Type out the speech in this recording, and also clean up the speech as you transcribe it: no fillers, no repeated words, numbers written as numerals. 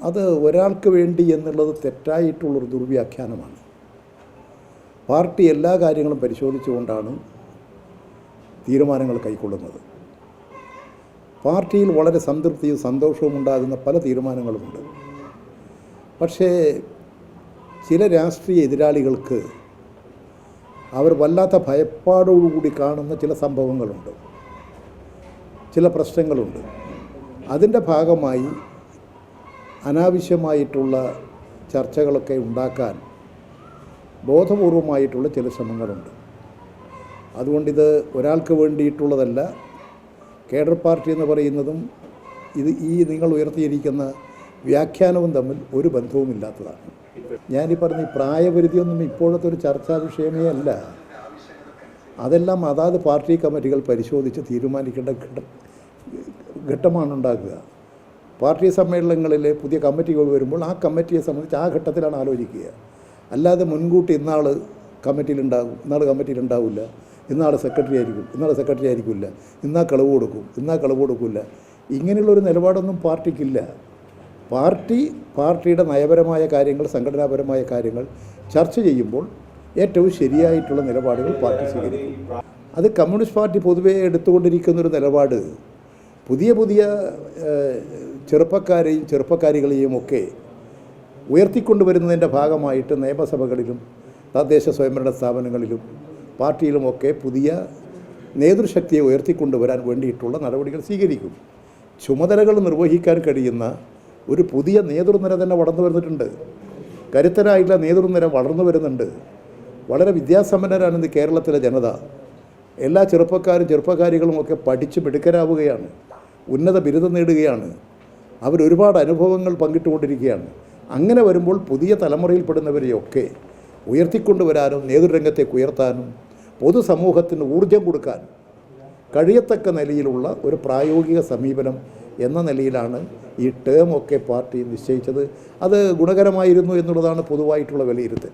അത് ഒരാൾക്ക് വേണ്ടി എന്നുള്ളത് തെറ്റായിട്ടുള്ളൊരു ദുർവ്യാഖ്യാനമാണ്. പാർട്ടി എല്ലാ കാര്യങ്ങളും പരിശോധിച്ചുകൊണ്ടാണ് തീരുമാനങ്ങൾ കൈക്കൊള്ളുന്നത്. പാർട്ടിയിൽ വളരെ സംതൃപ്തിയും സന്തോഷവും ഉണ്ടാകുന്ന പല തീരുമാനങ്ങളുമുണ്ട്. പക്ഷേ ചില രാഷ്ട്രീയ എതിരാളികൾക്ക് അവർ വല്ലാത്ത ഭയപ്പാടോടുകൂടി കാണുന്ന ചില സംഭവങ്ങളുണ്ട്, ചില പ്രശ്നങ്ങളുണ്ട്. അതിൻ്റെ ഭാഗമായി അനാവശ്യമായിട്ടുള്ള ചർച്ചകളൊക്കെ ഉണ്ടാക്കാൻ ബോധപൂർവമായിട്ടുള്ള ചില ശ്രമങ്ങളുണ്ട്. അതുകൊണ്ടിത് ഒരാൾക്ക് വേണ്ടിയിട്ടുള്ളതല്ല. കേഡർ പാർട്ടി എന്ന് പറയുന്നതും ഈ നിങ്ങൾ ഉയർത്തിയിരിക്കുന്ന വ്യാഖ്യാനവും തമ്മിൽ ഒരു ബന്ധവുമില്ലാത്തതാണ്. ഞാനീ പറഞ്ഞ പ്രായപരിധിയൊന്നും ഇപ്പോഴത്തെ ഒരു ചർച്ചാ വിഷയമേ അല്ല. അതെല്ലാം അതാത് പാർട്ടി കമ്മിറ്റികൾ പരിശോധിച്ച് തീരുമാനിക്കേണ്ട ഘട്ടമാണ് ഉണ്ടാക്കുക. പാർട്ടി സമ്മേളനങ്ങളിൽ പുതിയ കമ്മിറ്റികൾ വരുമ്പോൾ ആ കമ്മിറ്റിയെ സംബന്ധിച്ച് ആ ഘട്ടത്തിലാണ് ആലോചിക്കുക. അല്ലാതെ മുൻകൂട്ടി ഇന്നാൾ കമ്മിറ്റിയിലുണ്ടാകും, ഇന്നാൾ കമ്മിറ്റിയിലുണ്ടാവില്ല, ഇന്നാൾ സെക്രട്ടറി ആയിരിക്കില്ല, ഇന്നാൾ കളവ് കൊടുക്കില്ല. ഇങ്ങനെയുള്ളൊരു നിലപാടൊന്നും പാർട്ടിക്കില്ല. പാർട്ടിയുടെ നയപരമായ കാര്യങ്ങൾ, സംഘടനാപരമായ കാര്യങ്ങൾ ചർച്ച ചെയ്യുമ്പോൾ ഏറ്റവും ശരിയായിട്ടുള്ള നിലപാടുകൾ പാർട്ടി സ്വീകരിക്കും. അത് കമ്മ്യൂണിസ്റ്റ് പാർട്ടി പൊതുവേ എടുത്തുകൊണ്ടിരിക്കുന്നൊരു നിലപാട് പുതിയ ചെറുപ്പക്കാരെയും ഒക്കെ ഉയർത്തിക്കൊണ്ടുവരുന്നതിൻ്റെ ഭാഗമായിട്ട് നിയമസഭകളിലും തദ്ദേശ സ്വയംഭരണ സ്ഥാപനങ്ങളിലും പാർട്ടിയിലുമൊക്കെ പുതിയ നേതൃശക്തിയെ ഉയർത്തിക്കൊണ്ടുവരാൻ വേണ്ടിയിട്ടുള്ള നടപടികൾ സ്വീകരിക്കും. ചുമതലകൾ നിർവഹിക്കാൻ കഴിയുന്ന ഒരു പുതിയ നേതൃനിര തന്നെ വളർന്നു വരുന്നിട്ടുണ്ട്. കരുത്തരായിട്ടുള്ള നേതൃനിര വളർന്നു വരുന്നുണ്ട്. വളരെ വിദ്യാസമ്പന്നരാണ് ഇന്ന് കേരളത്തിലെ ജനത. എല്ലാ ചെറുപ്പക്കാരികളുമൊക്കെ പഠിച്ച് മിടുക്കരാവുകയാണ്, ഉന്നത ബിരുദം നേടുകയാണ്, അവരൊരുപാട് അനുഭവങ്ങൾ പങ്കിട്ടുകൊണ്ടിരിക്കുകയാണ്. അങ്ങനെ വരുമ്പോൾ പുതിയ തലമുറയിൽപ്പെടുന്നവരെയൊക്കെ ഉയർത്തിക്കൊണ്ടുവരാനും നേതൃരംഗത്തേക്ക് ഉയർത്താനും പൊതുസമൂഹത്തിന് ഊർജം കൊടുക്കാൻ കഴിയത്തക്ക നിലയിലുള്ള ഒരു പ്രായോഗിക സമീപനം എന്ന നിലയിലാണ് ഈ ടേമൊക്കെ പാർട്ടി നിശ്ചയിച്ചത്. അത് ഗുണകരമായിരുന്നു എന്നുള്ളതാണ് പൊതുവായിട്ടുള്ള വിലയിരുത്തൽ.